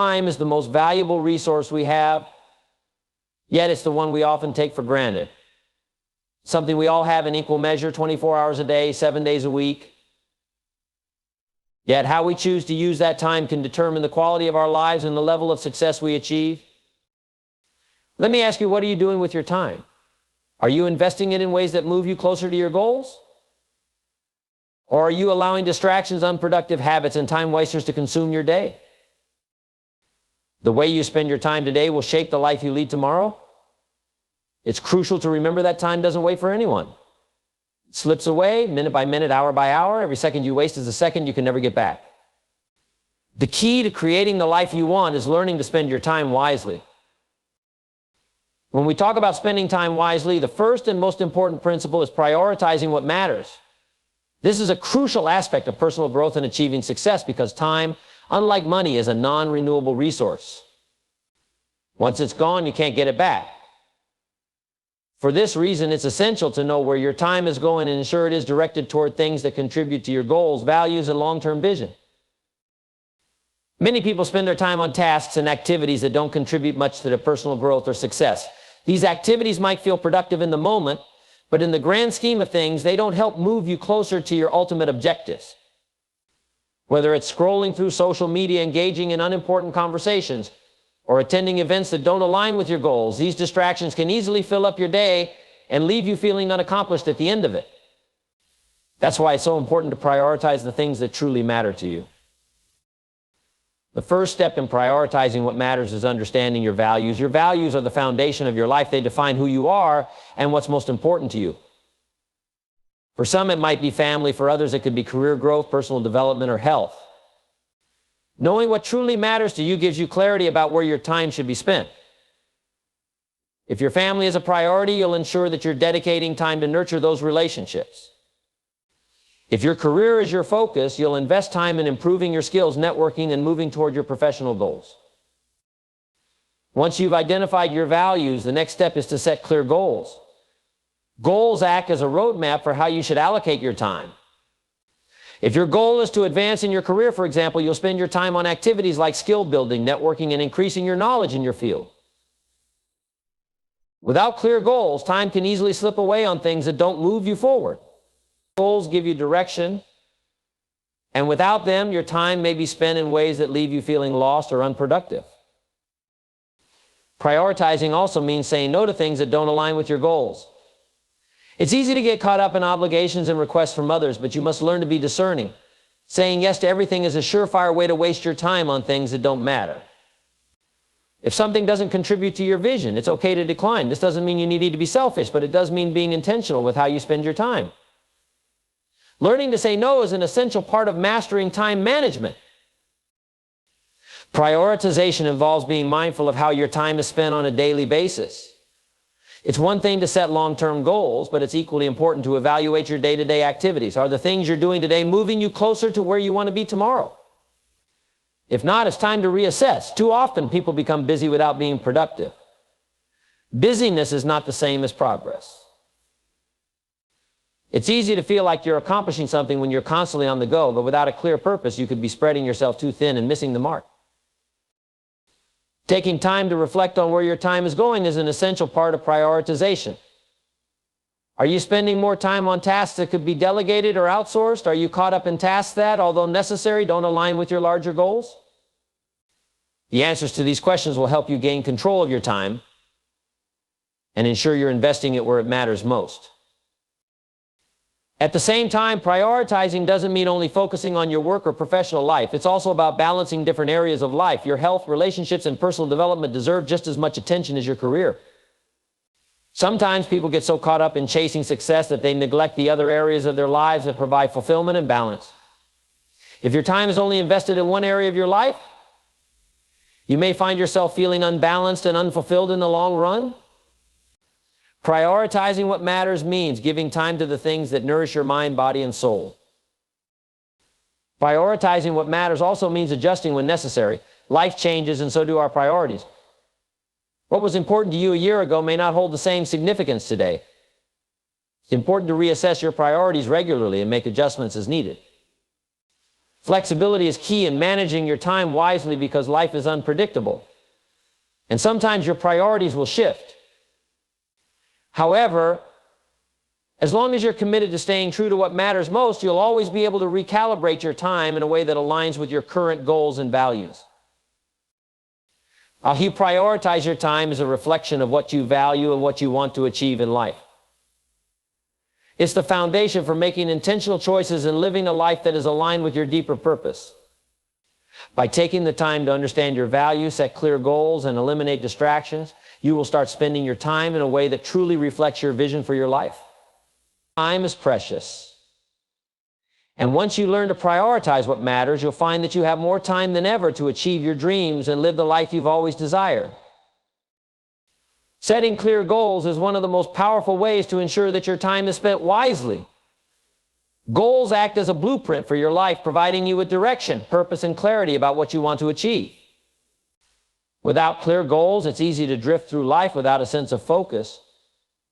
Time is the most valuable resource we have, yet it's the one we often take for granted. Something we all have in equal measure, 24 hours a day, 7 days a week. Yet how we choose to use that time can determine the quality of our lives and the level of success we achieve. Let me ask you, what are you doing with your time? Are you investing it in ways that move you closer to your goals? Or are you allowing distractions, unproductive habits, and time wasters to consume your day? The way you spend your time today will shape the life you lead tomorrow. It's crucial to remember that time doesn't wait for anyone. It slips away minute by minute, hour by hour. Every second you waste is a second you can never get back. The key to creating the life you want is learning to spend your time wisely. When we talk about spending time wisely, the first and most important principle is prioritizing what matters. This is a crucial aspect of personal growth and achieving success because time, unlike money, is a non-renewable resource. Once it's gone, you can't get it back. For this reason, it's essential to know where your time is going and ensure it is directed toward things that contribute to your goals, values, and long-term vision. Many people spend their time on tasks and activities that don't contribute much to their personal growth or success. These activities might feel productive in the moment, but in the grand scheme of things, they don't help move you closer to your ultimate objectives. Whether it's scrolling through social media, engaging in unimportant conversations, or attending events that don't align with your goals, these distractions can easily fill up your day and leave you feeling unaccomplished at the end of it. That's why it's so important to prioritize the things that truly matter to you. The first step in prioritizing what matters is understanding your values. Your values are the foundation of your life. They define who you are and what's most important to you. For some, it might be family. For others, it could be career growth, personal development, or health. Knowing what truly matters to you gives you clarity about where your time should be spent. If your family is a priority, you'll ensure that you're dedicating time to nurture those relationships. If your career is your focus, you'll invest time in improving your skills, networking, and moving toward your professional goals. Once you've identified your values, the next step is to set clear goals. Goals act as a roadmap for how you should allocate your time. If your goal is to advance in your career, for example, you'll spend your time on activities like skill building, networking, and increasing your knowledge in your field. Without clear goals, time can easily slip away on things that don't move you forward. Goals give you direction, and without them, your time may be spent in ways that leave you feeling lost or unproductive. Prioritizing also means saying no to things that don't align with your goals. It's easy to get caught up in obligations and requests from others, but you must learn to be discerning. Saying yes to everything is a surefire way to waste your time on things that don't matter. If something doesn't contribute to your vision, it's okay to decline. This doesn't mean you need to be selfish, but it does mean being intentional with how you spend your time. Learning to say no is an essential part of mastering time management. Prioritization involves being mindful of how your time is spent on a daily basis. It's one thing to set long-term goals, but it's equally important to evaluate your day-to-day activities. Are the things you're doing today moving you closer to where you want to be tomorrow? If not, it's time to reassess. Too often, people become busy without being productive. Busyness is not the same as progress. It's easy to feel like you're accomplishing something when you're constantly on the go, but without a clear purpose, you could be spreading yourself too thin and missing the mark. Taking time to reflect on where your time is going is an essential part of prioritization. Are you spending more time on tasks that could be delegated or outsourced? Are you caught up in tasks that, although necessary, don't align with your larger goals? The answers to these questions will help you gain control of your time and ensure you're investing it where it matters most. At the same time, prioritizing doesn't mean only focusing on your work or professional life. It's also about balancing different areas of life. Your health, relationships, and personal development deserve just as much attention as your career. Sometimes people get so caught up in chasing success that they neglect the other areas of their lives that provide fulfillment and balance. If your time is only invested in one area of your life, you may find yourself feeling unbalanced and unfulfilled in the long run. Prioritizing what matters means giving time to the things that nourish your mind, body, and soul. Prioritizing what matters also means adjusting when necessary. Life changes, and so do our priorities. What was important to you a year ago may not hold the same significance today. It's important to reassess your priorities regularly and make adjustments as needed. Flexibility is key in managing your time wisely because life is unpredictable. And sometimes your priorities will shift. However, as long as you're committed to staying true to what matters most, you'll always be able to recalibrate your time in a way that aligns with your current goals and values. How you prioritize your time is a reflection of what you value and what you want to achieve in life. It's the foundation for making intentional choices and living a life that is aligned with your deeper purpose. By taking the time to understand your values, set clear goals, and eliminate distractions, you will start spending your time in a way that truly reflects your vision for your life. Time is precious. And once you learn to prioritize what matters, you'll find that you have more time than ever to achieve your dreams and live the life you've always desired. Setting clear goals is one of the most powerful ways to ensure that your time is spent wisely. Goals act as a blueprint for your life, providing you with direction, purpose, and clarity about what you want to achieve. Without clear goals, it's easy to drift through life without a sense of focus,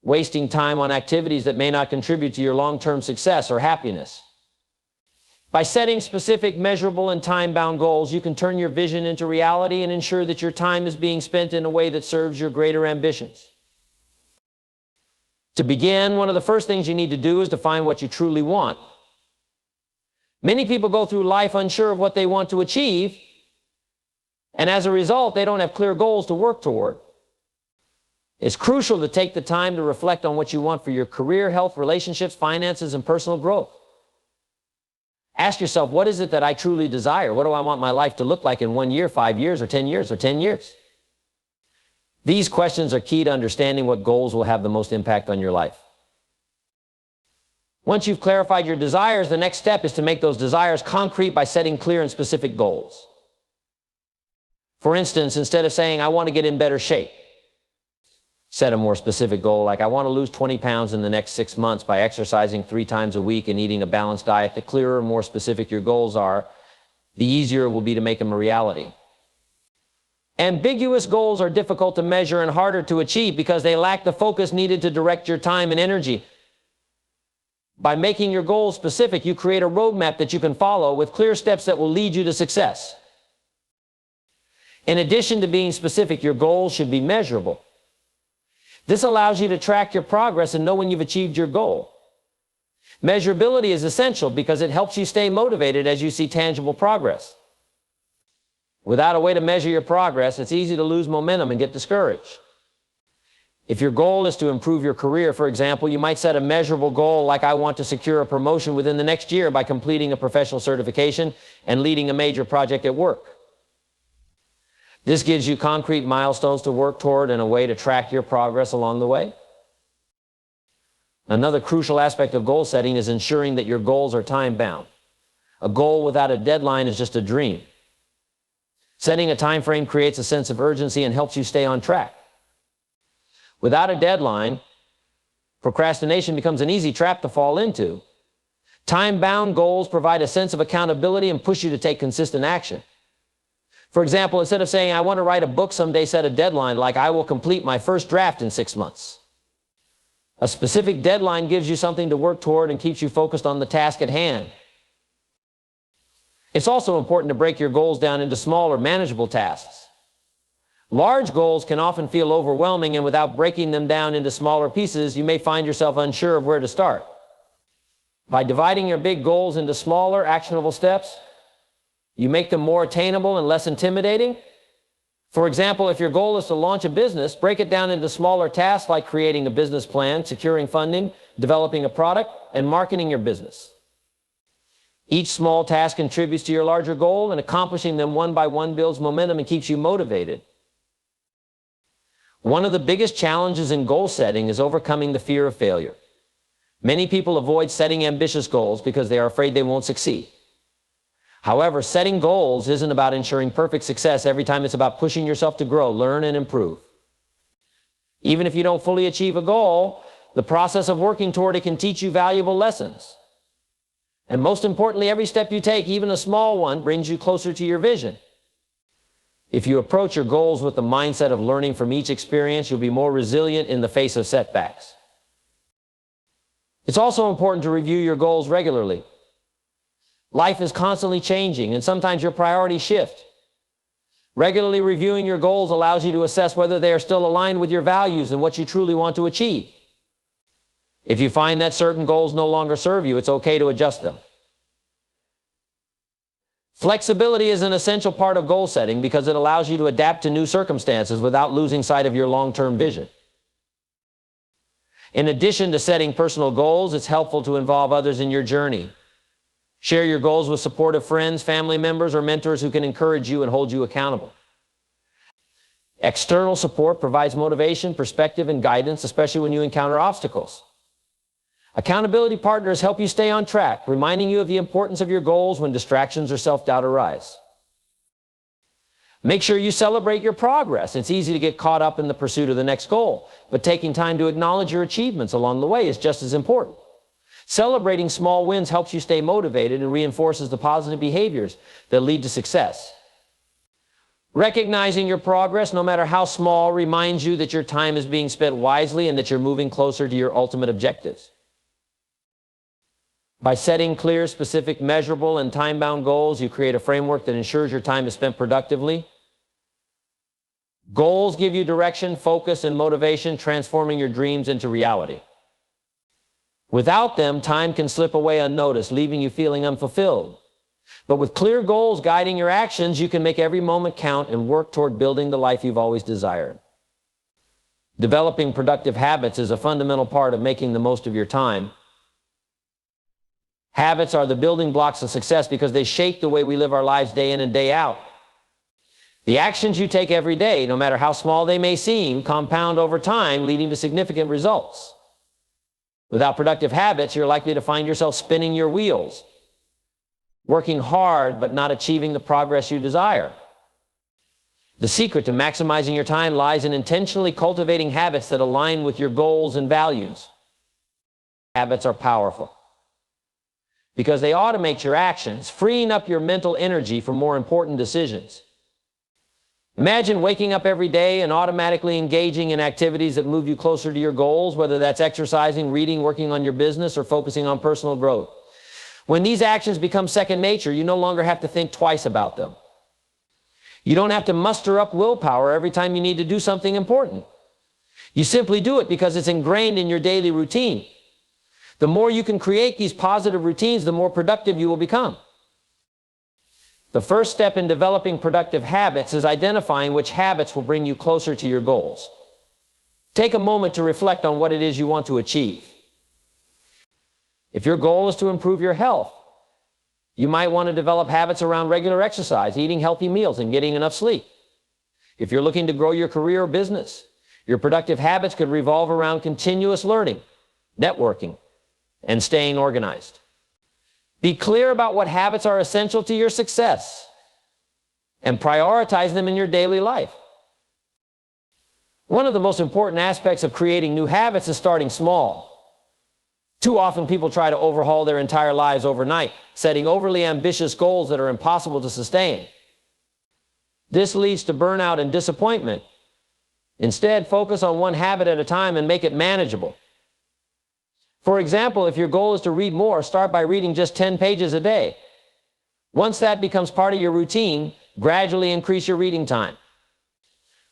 wasting time on activities that may not contribute to your long-term success or happiness. By setting specific, measurable, and time-bound goals, you can turn your vision into reality and ensure that your time is being spent in a way that serves your greater ambitions. To begin, one of the first things you need to do is define what you truly want. Many people go through life unsure of what they want to achieve, and as a result, they don't have clear goals to work toward. It's crucial to take the time to reflect on what you want for your career, health, relationships, finances, and personal growth. Ask yourself, what is it that I truly desire? What do I want my life to look like in 1 year, 5 years, or 10 years, or 10 years? These questions are key to understanding what goals will have the most impact on your life. Once you've clarified your desires, the next step is to make those desires concrete by setting clear and specific goals. For instance, instead of saying, I want to get in better shape, set a more specific goal like I want to lose 20 pounds in the next 6 months by exercising 3 times a week and eating a balanced diet. The clearer and more specific your goals are, the easier it will be to make them a reality. Ambiguous goals are difficult to measure and harder to achieve because they lack the focus needed to direct your time and energy. By making your goals specific, you create a roadmap that you can follow with clear steps that will lead you to success. In addition to being specific, your goals should be measurable. This allows you to track your progress and know when you've achieved your goal. Measurability is essential because it helps you stay motivated as you see tangible progress. Without a way to measure your progress, it's easy to lose momentum and get discouraged. If your goal is to improve your career, for example, you might set a measurable goal like I want to secure a promotion within the next year by completing a professional certification and leading a major project at work. This gives you concrete milestones to work toward and a way to track your progress along the way. Another crucial aspect of goal setting is ensuring that your goals are time-bound. A goal without a deadline is just a dream. Setting a time frame creates a sense of urgency and helps you stay on track. Without a deadline, procrastination becomes an easy trap to fall into. Time-bound goals provide a sense of accountability and push you to take consistent action. For example, instead of saying, I want to write a book someday, set a deadline like I will complete my first draft in 6 months. A specific deadline gives you something to work toward and keeps you focused on the task at hand. It's also important to break your goals down into smaller, manageable tasks. Large goals can often feel overwhelming, and without breaking them down into smaller pieces, you may find yourself unsure of where to start. By dividing your big goals into smaller, actionable steps, you make them more attainable and less intimidating. For example, if your goal is to launch a business, break it down into smaller tasks like creating a business plan, securing funding, developing a product, and marketing your business. Each small task contributes to your larger goal, and accomplishing them one by one builds momentum and keeps you motivated. One of the biggest challenges in goal setting is overcoming the fear of failure. Many people avoid setting ambitious goals because they are afraid they won't succeed. However, setting goals isn't about ensuring perfect success every time. It's about pushing yourself to grow, learn, and improve. Even if you don't fully achieve a goal, the process of working toward it can teach you valuable lessons. And most importantly, every step you take, even a small one, brings you closer to your vision. If you approach your goals with the mindset of learning from each experience, you'll be more resilient in the face of setbacks. It's also important to review your goals regularly. Life is constantly changing, and sometimes your priorities shift. Regularly reviewing your goals allows you to assess whether they are still aligned with your values and what you truly want to achieve. If you find that certain goals no longer serve you, it's okay to adjust them. Flexibility is an essential part of goal setting because it allows you to adapt to new circumstances without losing sight of your long-term vision. In addition to setting personal goals, it's helpful to involve others in your journey. Share your goals with supportive friends, family members, or mentors who can encourage you and hold you accountable. External support provides motivation, perspective, and guidance, especially when you encounter obstacles. Accountability partners help you stay on track, reminding you of the importance of your goals when distractions or self-doubt arise. Make sure you celebrate your progress. It's easy to get caught up in the pursuit of the next goal, but taking time to acknowledge your achievements along the way is just as important. Celebrating small wins helps you stay motivated and reinforces the positive behaviors that lead to success. Recognizing your progress, no matter how small, reminds you that your time is being spent wisely and that you're moving closer to your ultimate objectives. By setting clear, specific, measurable, and time-bound goals, you create a framework that ensures your time is spent productively. Goals give you direction, focus, and motivation, transforming your dreams into reality. Without them, time can slip away unnoticed, leaving you feeling unfulfilled. But with clear goals guiding your actions, you can make every moment count and work toward building the life you've always desired. Developing productive habits is a fundamental part of making the most of your time. Habits are the building blocks of success because they shape the way we live our lives day in and day out. The actions you take every day, no matter how small they may seem, compound over time, leading to significant results. Without productive habits, you're likely to find yourself spinning your wheels, working hard but not achieving the progress you desire. The secret to maximizing your time lies in intentionally cultivating habits that align with your goals and values. Habits are powerful because they automate your actions, freeing up your mental energy for more important decisions. Imagine waking up every day and automatically engaging in activities that move you closer to your goals, whether that's exercising, reading, working on your business, or focusing on personal growth. When these actions become second nature, you no longer have to think twice about them. You don't have to muster up willpower every time you need to do something important. You simply do it because it's ingrained in your daily routine. The more you can create these positive routines, the more productive you will become. The first step in developing productive habits is identifying which habits will bring you closer to your goals. Take a moment to reflect on what it is you want to achieve. If your goal is to improve your health, you might want to develop habits around regular exercise, eating healthy meals, and getting enough sleep. If you're looking to grow your career or business, your productive habits could revolve around continuous learning, networking, and staying organized. Be clear about what habits are essential to your success and prioritize them in your daily life. One of the most important aspects of creating new habits is starting small. Too often people try to overhaul their entire lives overnight, setting overly ambitious goals that are impossible to sustain. This leads to burnout and disappointment. Instead, focus on one habit at a time and make it manageable. For example, if your goal is to read more, start by reading just 10 pages a day. Once that becomes part of your routine, gradually increase your reading time.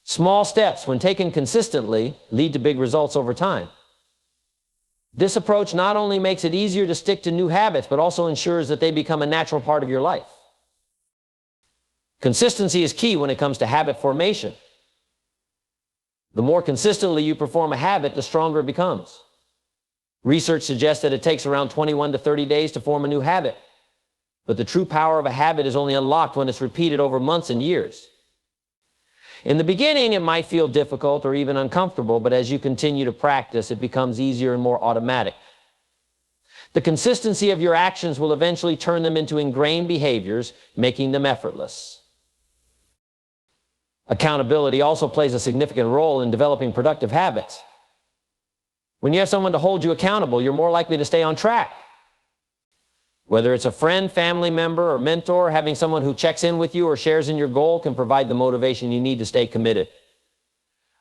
Small steps, when taken consistently, lead to big results over time. This approach not only makes it easier to stick to new habits, but also ensures that they become a natural part of your life. Consistency is key when it comes to habit formation. The more consistently you perform a habit, the stronger it becomes. Research suggests that it takes around 21 to 30 days to form a new habit. But the true power of a habit is only unlocked when it's repeated over months and years. In the beginning, it might feel difficult or even uncomfortable, but as you continue to practice, it becomes easier and more automatic. The consistency of your actions will eventually turn them into ingrained behaviors, making them effortless. Accountability also plays a significant role in developing productive habits. When you have someone to hold you accountable, you're more likely to stay on track. Whether it's a friend, family member, or mentor, having someone who checks in with you or shares in your goal can provide the motivation you need to stay committed.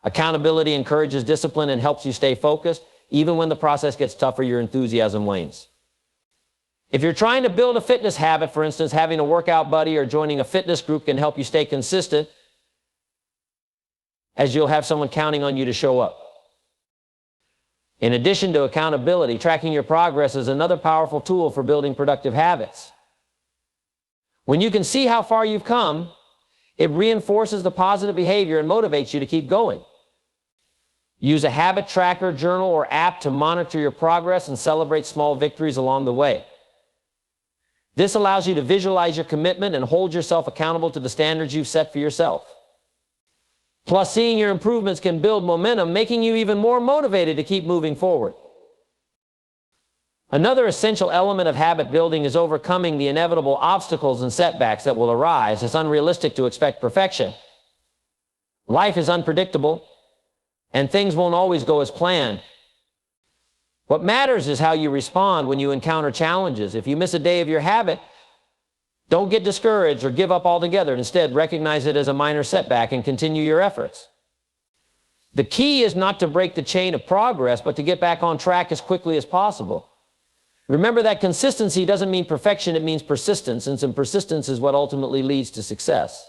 Accountability encourages discipline and helps you stay focused. Even when the process gets tougher, your enthusiasm wanes. If you're trying to build a fitness habit, for instance, having a workout buddy or joining a fitness group can help you stay consistent, as you'll have someone counting on you to show up. In addition to accountability, tracking your progress is another powerful tool for building productive habits. When you can see how far you've come, it reinforces the positive behavior and motivates you to keep going. Use a habit tracker, journal, or app to monitor your progress and celebrate small victories along the way. This allows you to visualize your commitment and hold yourself accountable to the standards you've set for yourself. Plus, seeing your improvements can build momentum, making you even more motivated to keep moving forward. Another essential element of habit building is overcoming the inevitable obstacles and setbacks that will arise. It's unrealistic to expect perfection. Life is unpredictable, and things won't always go as planned. What matters is how you respond when you encounter challenges. If you miss a day of your habit, don't get discouraged or give up altogether. Instead, recognize it as a minor setback and continue your efforts. The key is not to break the chain of progress, but to get back on track as quickly as possible. Remember that consistency doesn't mean perfection, it means persistence, and persistence is what ultimately leads to success.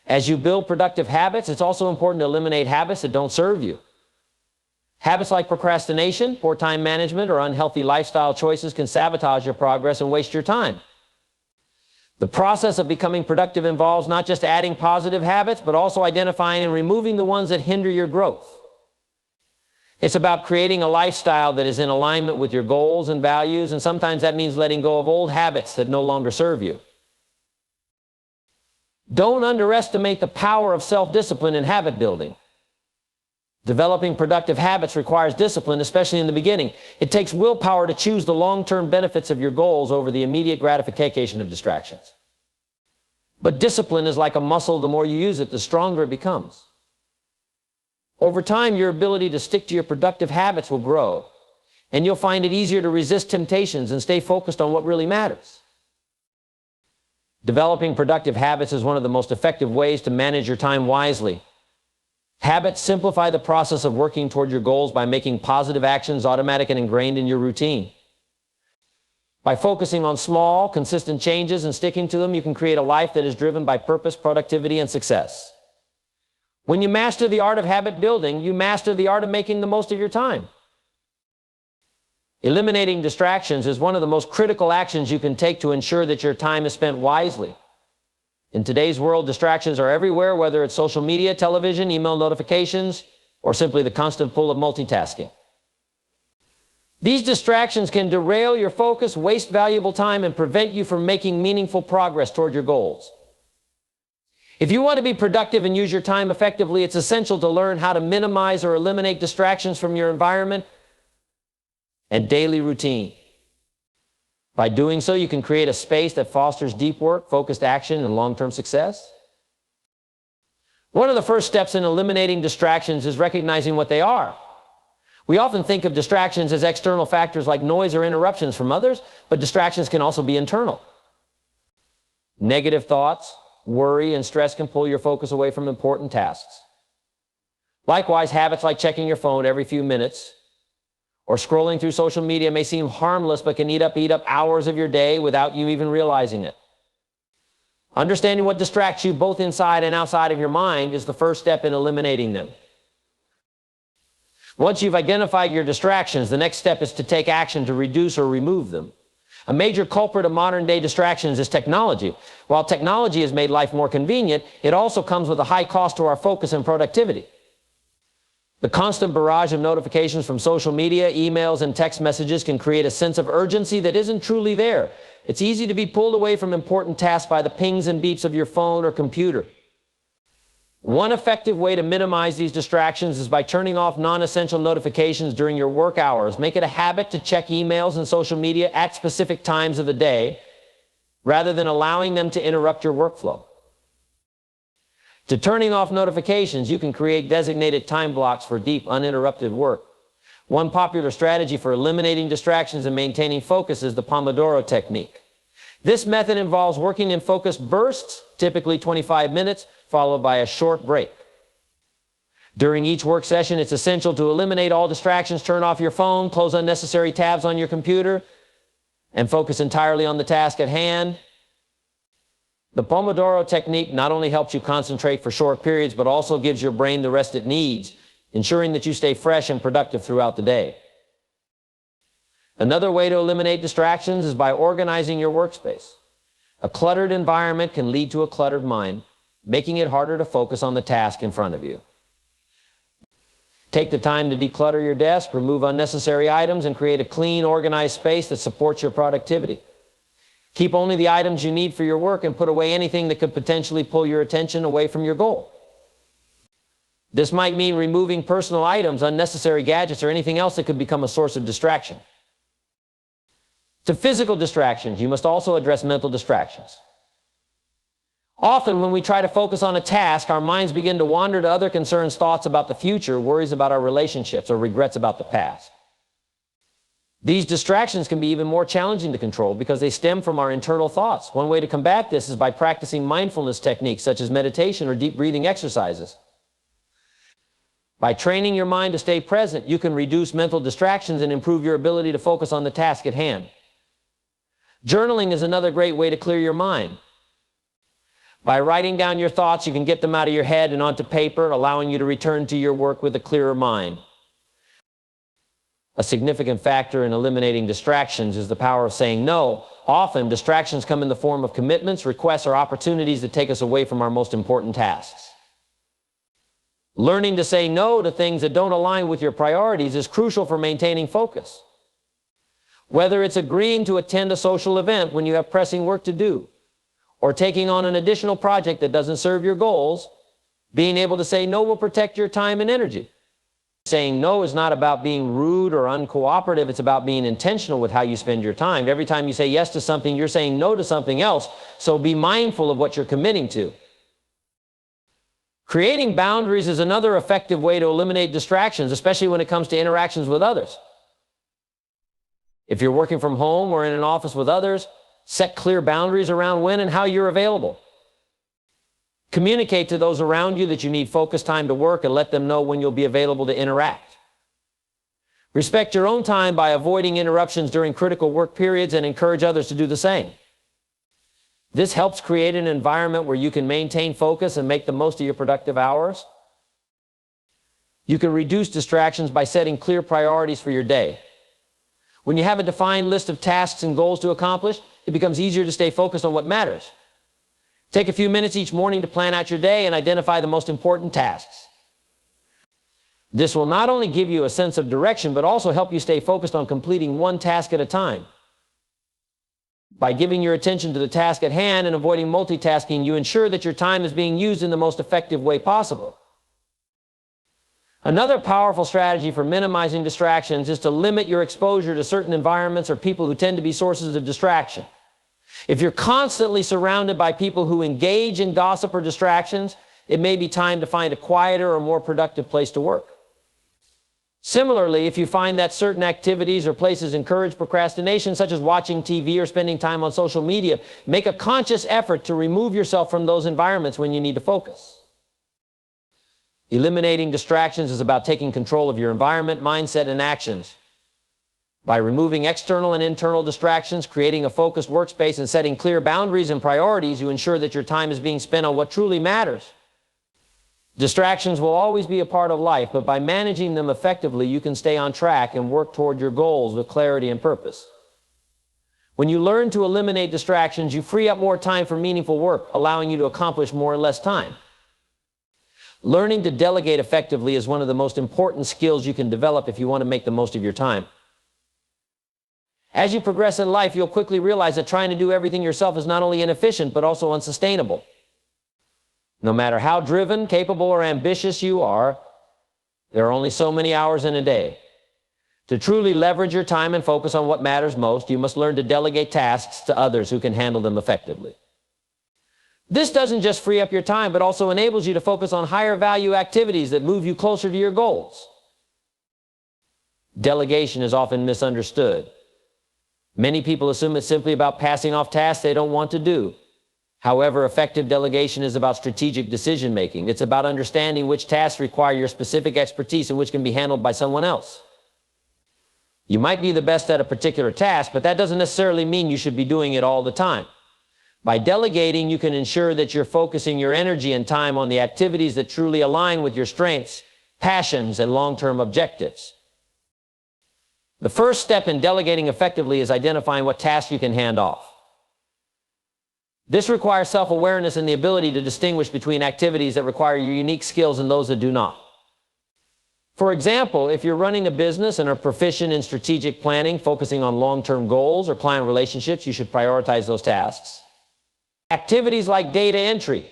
As you build productive habits, it's also important to eliminate habits that don't serve you. Habits like procrastination, poor time management, or unhealthy lifestyle choices can sabotage your progress and waste your time. The process of becoming productive involves not just adding positive habits, but also identifying and removing the ones that hinder your growth. It's about creating a lifestyle that is in alignment with your goals and values, and sometimes that means letting go of old habits that no longer serve you. Don't underestimate the power of self-discipline in habit building. Developing productive habits requires discipline, especially in the beginning. It takes willpower to choose the long-term benefits of your goals over the immediate gratification of distractions. But discipline is like a muscle. The more you use it, the stronger it becomes. Over time, your ability to stick to your productive habits will grow, and you'll find it easier to resist temptations and stay focused on what really matters. Developing productive habits is one of the most effective ways to manage your time wisely. Habits simplify the process of working toward your goals by making positive actions automatic and ingrained in your routine. By focusing on small, consistent changes and sticking to them, you can create a life that is driven by purpose, productivity, and success. When you master the art of habit building, you master the art of making the most of your time. Eliminating distractions is one of the most critical actions you can take to ensure that your time is spent wisely. In today's world, distractions are everywhere, whether it's social media, television, email notifications, or simply the constant pull of multitasking. These distractions can derail your focus, waste valuable time, and prevent you from making meaningful progress toward your goals. If you want to be productive and use your time effectively, it's essential to learn how to minimize or eliminate distractions from your environment and daily routine. By doing so, you can create a space that fosters deep work, focused action, and long-term success. One of the first steps in eliminating distractions is recognizing what they are. We often think of distractions as external factors like noise or interruptions from others, but distractions can also be internal. Negative thoughts, worry, and stress can pull your focus away from important tasks. Likewise, habits like checking your phone every few minutes or scrolling through social media may seem harmless, but can eat up hours of your day without you even realizing it. Understanding what distracts you both inside and outside of your mind is the first step in eliminating them. Once you've identified your distractions, the next step is to take action to reduce or remove them. A major culprit of modern-day distractions is technology. While technology has made life more convenient, it also comes with a high cost to our focus and productivity. The constant barrage of notifications from social media, emails, and text messages can create a sense of urgency that isn't truly there. It's easy to be pulled away from important tasks by the pings and beeps of your phone or computer. One effective way to minimize these distractions is by turning off non-essential notifications during your work hours. Make it a habit to check emails and social media at specific times of the day, rather than allowing them to interrupt your workflow. To turning off notifications, you can create designated time blocks for deep, uninterrupted work. One popular strategy for eliminating distractions and maintaining focus is the Pomodoro technique. This method involves working in focused bursts, typically 25 minutes, followed by a short break. During each work session, it's essential to eliminate all distractions, turn off your phone, close unnecessary tabs on your computer, and focus entirely on the task at hand. The Pomodoro technique not only helps you concentrate for short periods, but also gives your brain the rest it needs, ensuring that you stay fresh and productive throughout the day. Another way to eliminate distractions is by organizing your workspace. A cluttered environment can lead to a cluttered mind, making it harder to focus on the task in front of you. Take the time to declutter your desk, remove unnecessary items, and create a clean, organized space that supports your productivity. Keep only the items you need for your work and put away anything that could potentially pull your attention away from your goal. This might mean removing personal items, unnecessary gadgets, or anything else that could become a source of distraction. To physical distractions, you must also address mental distractions. Often when we try to focus on a task, our minds begin to wander to other concerns, thoughts about the future, worries about our relationships, or regrets about the past. These distractions can be even more challenging to control because they stem from our internal thoughts. One way to combat this is by practicing mindfulness techniques such as meditation or deep breathing exercises. By training your mind to stay present, you can reduce mental distractions and improve your ability to focus on the task at hand. Journaling is another great way to clear your mind. By writing down your thoughts, you can get them out of your head and onto paper, allowing you to return to your work with a clearer mind. A significant factor in eliminating distractions is the power of saying no. Often, distractions come in the form of commitments, requests, or opportunities that take us away from our most important tasks. Learning to say no to things that don't align with your priorities is crucial for maintaining focus. Whether it's agreeing to attend a social event when you have pressing work to do, or taking on an additional project that doesn't serve your goals, being able to say no will protect your time and energy. Saying no is not about being rude or uncooperative, it's about being intentional with how you spend your time. Every time you say yes to something, you're saying no to something else, so be mindful of what you're committing to. Creating boundaries is another effective way to eliminate distractions, especially when it comes to interactions with others. If you're working from home or in an office with others, set clear boundaries around when and how you're available. Communicate to those around you that you need focus time to work and let them know when you'll be available to interact. Respect your own time by avoiding interruptions during critical work periods and encourage others to do the same. This helps create an environment where you can maintain focus and make the most of your productive hours. You can reduce distractions by setting clear priorities for your day. When you have a defined list of tasks and goals to accomplish, it becomes easier to stay focused on what matters. Take a few minutes each morning to plan out your day and identify the most important tasks. This will not only give you a sense of direction, but also help you stay focused on completing one task at a time. By giving your attention to the task at hand and avoiding multitasking, you ensure that your time is being used in the most effective way possible. Another powerful strategy for minimizing distractions is to limit your exposure to certain environments or people who tend to be sources of distraction. If you're constantly surrounded by people who engage in gossip or distractions, it may be time to find a quieter or more productive place to work. Similarly, if you find that certain activities or places encourage procrastination, such as watching TV or spending time on social media, make a conscious effort to remove yourself from those environments when you need to focus. Eliminating distractions is about taking control of your environment, mindset, and actions. By removing external and internal distractions, creating a focused workspace, and setting clear boundaries and priorities, you ensure that your time is being spent on what truly matters. Distractions will always be a part of life, but by managing them effectively, you can stay on track and work toward your goals with clarity and purpose. When you learn to eliminate distractions, you free up more time for meaningful work, allowing you to accomplish more in less time. Learning to delegate effectively is one of the most important skills you can develop if you want to make the most of your time. As you progress in life, you'll quickly realize that trying to do everything yourself is not only inefficient, but also unsustainable. No matter how driven, capable, or ambitious you are, there are only so many hours in a day. To truly leverage your time and focus on what matters most, you must learn to delegate tasks to others who can handle them effectively. This doesn't just free up your time, but also enables you to focus on higher value activities that move you closer to your goals. Delegation is often misunderstood. Many people assume it's simply about passing off tasks they don't want to do. However, effective delegation is about strategic decision-making. It's about understanding which tasks require your specific expertise and which can be handled by someone else. You might be the best at a particular task, but that doesn't necessarily mean you should be doing it all the time. By delegating, you can ensure that you're focusing your energy and time on the activities that truly align with your strengths, passions, and long-term objectives. The first step in delegating effectively is identifying what tasks you can hand off. This requires self-awareness and the ability to distinguish between activities that require your unique skills and those that do not. For example, if you're running a business and are proficient in strategic planning, focusing on long-term goals or client relationships, you should prioritize those tasks. Activities like data entry,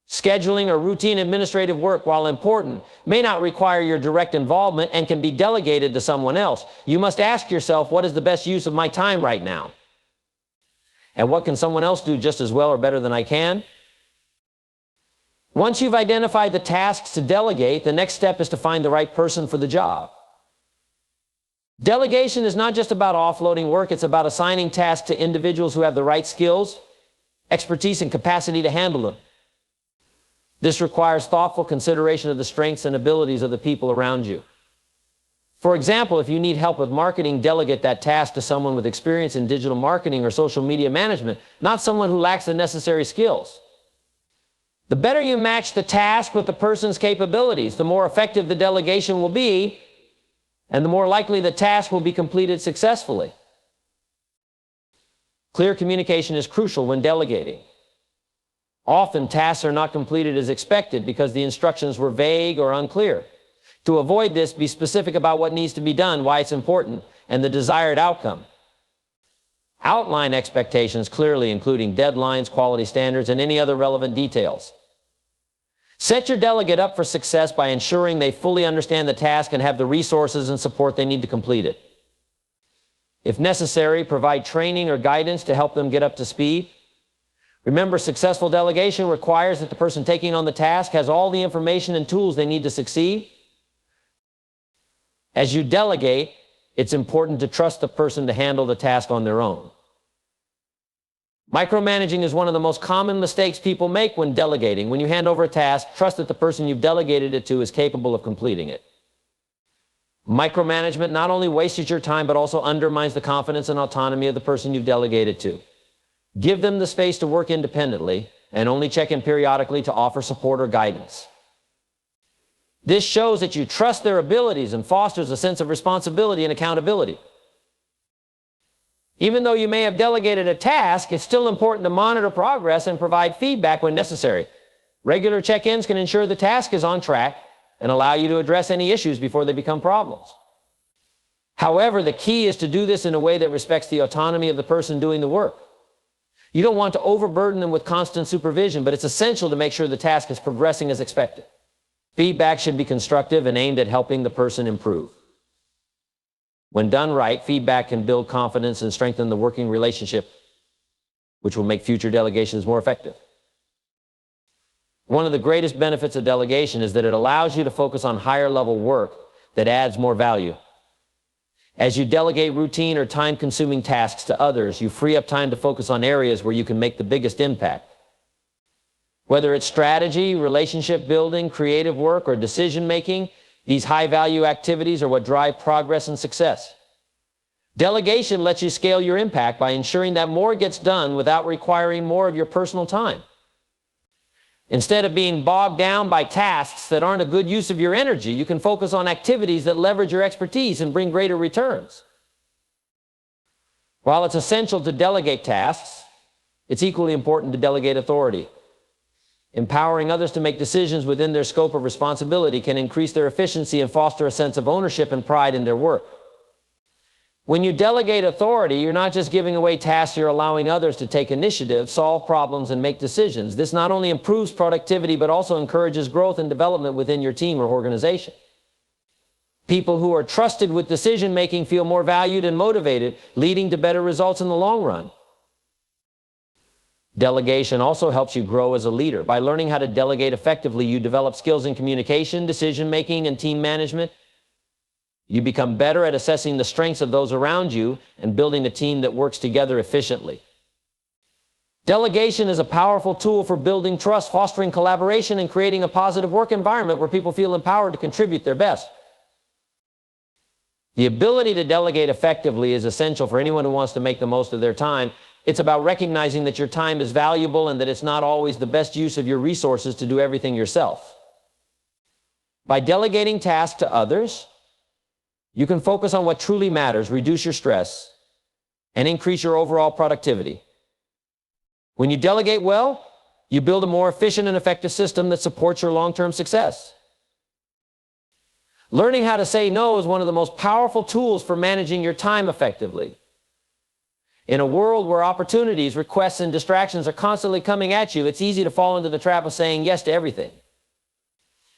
scheduling, or routine administrative work, while important, may not require your direct involvement and can be delegated to someone else. You must ask yourself, what is the best use of my time right now? And what can someone else do just as well or better than I can? Once you've identified the tasks to delegate, the next step is to find the right person for the job. Delegation is not just about offloading work, it's about assigning tasks to individuals who have the right skills, expertise, and capacity to handle them. This requires thoughtful consideration of the strengths and abilities of the people around you. For example, if you need help with marketing, delegate that task to someone with experience in digital marketing or social media management, not someone who lacks the necessary skills. The better you match the task with the person's capabilities, the more effective the delegation will be, and the more likely the task will be completed successfully. Clear communication is crucial when delegating. Often, tasks are not completed as expected because the instructions were vague or unclear. To avoid this, be specific about what needs to be done, why it's important, and the desired outcome. Outline expectations clearly, including deadlines, quality standards, and any other relevant details. Set your delegate up for success by ensuring they fully understand the task and have the resources and support they need to complete it. If necessary, provide training or guidance to help them get up to speed. Remember, successful delegation requires that the person taking on the task has all the information and tools they need to succeed. As you delegate, it's important to trust the person to handle the task on their own. Micromanaging is one of the most common mistakes people make when delegating. When you hand over a task, trust that the person you've delegated it to is capable of completing it. Micromanagement not only wastes your time, but also undermines the confidence and autonomy of the person you've delegated to. Give them the space to work independently, and only check in periodically to offer support or guidance. This shows that you trust their abilities and fosters a sense of responsibility and accountability. Even though you may have delegated a task, it's still important to monitor progress and provide feedback when necessary. Regular check-ins can ensure the task is on track and allow you to address any issues before they become problems. However, the key is to do this in a way that respects the autonomy of the person doing the work. You don't want to overburden them with constant supervision, but it's essential to make sure the task is progressing as expected. Feedback should be constructive and aimed at helping the person improve. When done right, feedback can build confidence and strengthen the working relationship, which will make future delegations more effective. One of the greatest benefits of delegation is that it allows you to focus on higher level work that adds more value. As you delegate routine or time-consuming tasks to others, you free up time to focus on areas where you can make the biggest impact. Whether it's strategy, relationship building, creative work, or decision-making, these high-value activities are what drive progress and success. Delegation lets you scale your impact by ensuring that more gets done without requiring more of your personal time. Instead of being bogged down by tasks that aren't a good use of your energy, you can focus on activities that leverage your expertise and bring greater returns. While it's essential to delegate tasks, it's equally important to delegate authority. Empowering others to make decisions within their scope of responsibility can increase their efficiency and foster a sense of ownership and pride in their work. When you delegate authority, you're not just giving away tasks, you're allowing others to take initiative, solve problems, and make decisions. This not only improves productivity, but also encourages growth and development within your team or organization. People who are trusted with decision-making feel more valued and motivated, leading to better results in the long run. Delegation also helps you grow as a leader. By learning how to delegate effectively, you develop skills in communication, decision-making, and team management. You become better at assessing the strengths of those around you and building a team that works together efficiently. Delegation is a powerful tool for building trust, fostering collaboration, and creating a positive work environment where people feel empowered to contribute their best. The ability to delegate effectively is essential for anyone who wants to make the most of their time. It's about recognizing that your time is valuable and that it's not always the best use of your resources to do everything yourself. By delegating tasks to others, you can focus on what truly matters, reduce your stress, and increase your overall productivity. When you delegate well, you build a more efficient and effective system that supports your long-term success. Learning how to say no is one of the most powerful tools for managing your time effectively. In a world where opportunities, requests, and distractions are constantly coming at you, it's easy to fall into the trap of saying yes to everything.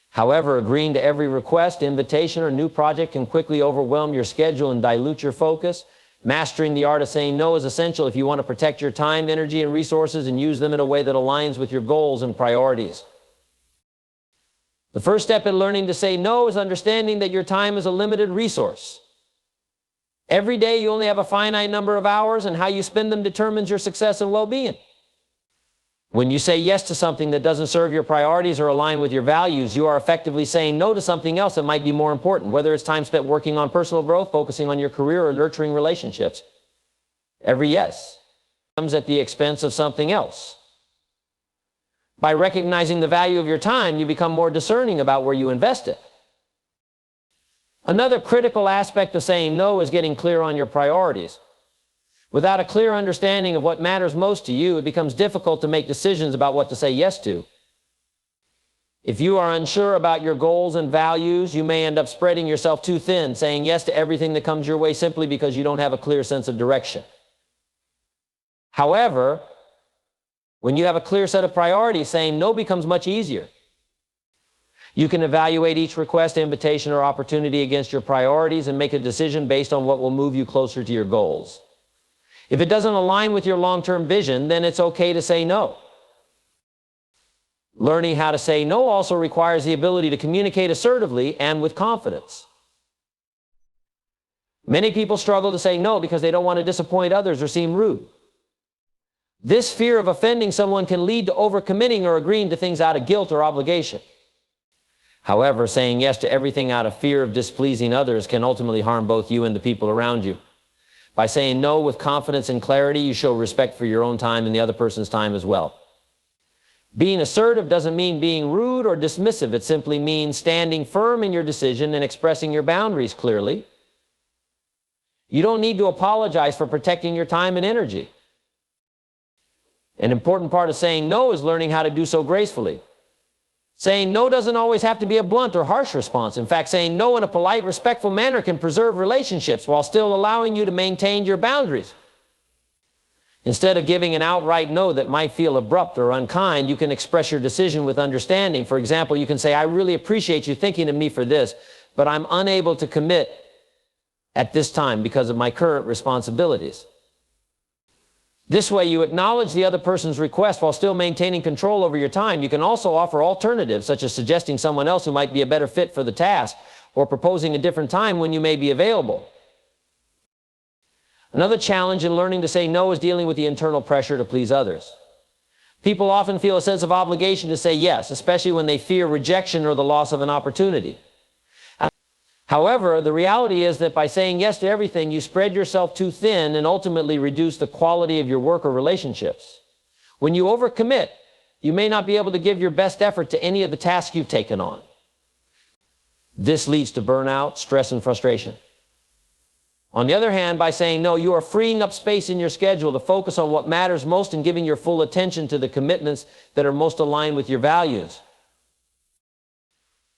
However, agreeing to every request, invitation, or new project can quickly overwhelm your schedule and dilute your focus. Mastering the art of saying no is essential if you want to protect your time, energy, and resources and use them in a way that aligns with your goals and priorities. The first step in learning to say no is understanding that your time is a limited resource. Every day you only have a finite number of hours, and how you spend them determines your success and well-being. When you say yes to something that doesn't serve your priorities or align with your values, you are effectively saying no to something else that might be more important, whether it's time spent working on personal growth, focusing on your career, or nurturing relationships. Every yes comes at the expense of something else. By recognizing the value of your time, you become more discerning about where you invest it. Another critical aspect of saying no is getting clear on your priorities. Without a clear understanding of what matters most to you, it becomes difficult to make decisions about what to say yes to. If you are unsure about your goals and values, you may end up spreading yourself too thin, saying yes to everything that comes your way simply because you don't have a clear sense of direction. However, when you have a clear set of priorities, saying no becomes much easier. You can evaluate each request, invitation, or opportunity against your priorities and make a decision based on what will move you closer to your goals. If it doesn't align with your long-term vision, then it's okay to say no. Learning how to say no also requires the ability to communicate assertively and with confidence. Many people struggle to say no because they don't want to disappoint others or seem rude. This fear of offending someone can lead to overcommitting or agreeing to things out of guilt or obligation. However, saying yes to everything out of fear of displeasing others can ultimately harm both you and the people around you. By saying no with confidence and clarity, you show respect for your own time and the other person's time as well. Being assertive doesn't mean being rude or dismissive. It simply means standing firm in your decision and expressing your boundaries clearly. You don't need to apologize for protecting your time and energy. An important part of saying no is learning how to do so gracefully. Saying no doesn't always have to be a blunt or harsh response. In fact, saying no in a polite, respectful manner can preserve relationships while still allowing you to maintain your boundaries. Instead of giving an outright no that might feel abrupt or unkind, you can express your decision with understanding. For example, you can say, "I really appreciate you thinking of me for this, but I'm unable to commit at this time because of my current responsibilities." This way, you acknowledge the other person's request while still maintaining control over your time. You can also offer alternatives, such as suggesting someone else who might be a better fit for the task, or proposing a different time when you may be available. Another challenge in learning to say no is dealing with the internal pressure to please others. People often feel a sense of obligation to say yes, especially when they fear rejection or the loss of an opportunity. However, the reality is that by saying yes to everything, you spread yourself too thin and ultimately reduce the quality of your work or relationships. When you overcommit, you may not be able to give your best effort to any of the tasks you've taken on. This leads to burnout, stress, and frustration. On the other hand, by saying no, you are freeing up space in your schedule to focus on what matters most and giving your full attention to the commitments that are most aligned with your values.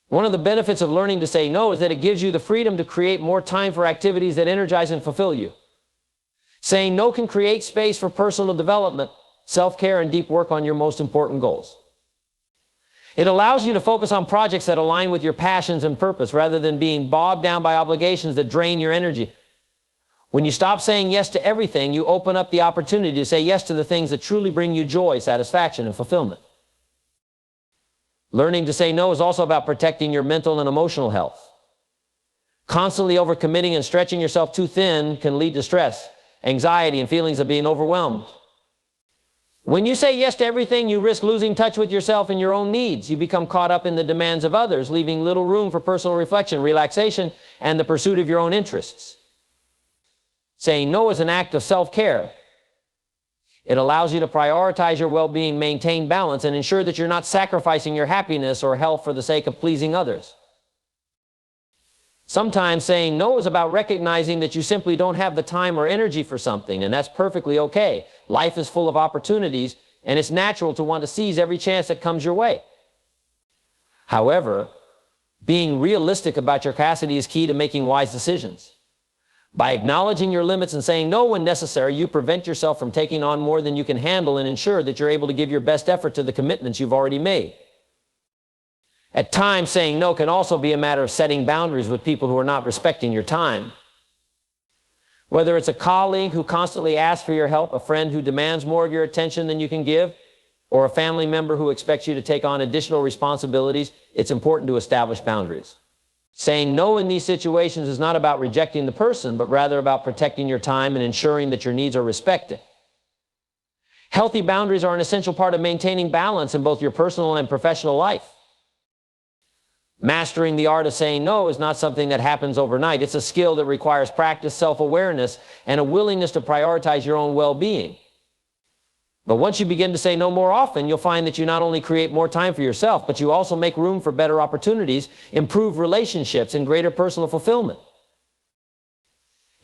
One of the benefits of learning to say no is that it gives you the freedom to create more time for activities that energize and fulfill you. Saying no can create space for personal development, self-care, and deep work on your most important goals. It allows you to focus on projects that align with your passions and purpose rather than being bogged down by obligations that drain your energy. When you stop saying yes to everything, you open up the opportunity to say yes to the things that truly bring you joy, satisfaction, and fulfillment. Learning to say no is also about protecting your mental and emotional health. Constantly overcommitting and stretching yourself too thin can lead to stress, anxiety, and feelings of being overwhelmed. When you say yes to everything, you risk losing touch with yourself and your own needs. You become caught up in the demands of others, leaving little room for personal reflection, relaxation, and the pursuit of your own interests. Saying no is an act of self-care. It allows you to prioritize your well-being, maintain balance, and ensure that you're not sacrificing your happiness or health for the sake of pleasing others. Sometimes saying no is about recognizing that you simply don't have the time or energy for something, and that's perfectly okay. Life is full of opportunities, and it's natural to want to seize every chance that comes your way. However, being realistic about your capacity is key to making wise decisions. By acknowledging your limits and saying no when necessary, you prevent yourself from taking on more than you can handle and ensure that you're able to give your best effort to the commitments you've already made. At times, saying no can also be a matter of setting boundaries with people who are not respecting your time. Whether it's a colleague who constantly asks for your help, a friend who demands more of your attention than you can give, or a family member who expects you to take on additional responsibilities, it's important to establish boundaries. Saying no in these situations is not about rejecting the person, but rather about protecting your time and ensuring that your needs are respected. Healthy boundaries are an essential part of maintaining balance in both your personal and professional life. Mastering the art of saying no is not something that happens overnight. It's a skill that requires practice, self-awareness, and a willingness to prioritize your own well-being. But once you begin to say no more often, you'll find that you not only create more time for yourself, but you also make room for better opportunities, improved relationships, and greater personal fulfillment.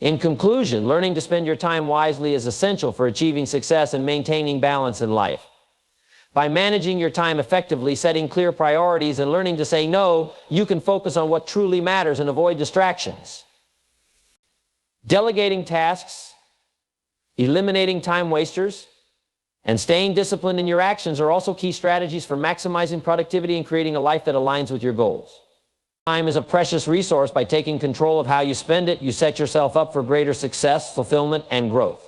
In conclusion, learning to spend your time wisely is essential for achieving success and maintaining balance in life. By managing your time effectively, setting clear priorities, and learning to say no, you can focus on what truly matters and avoid distractions. Delegating tasks, eliminating time wasters, and staying disciplined in your actions are also key strategies for maximizing productivity and creating a life that aligns with your goals. Time is a precious resource. By taking control of how you spend it, you set yourself up for greater success, fulfillment, and growth.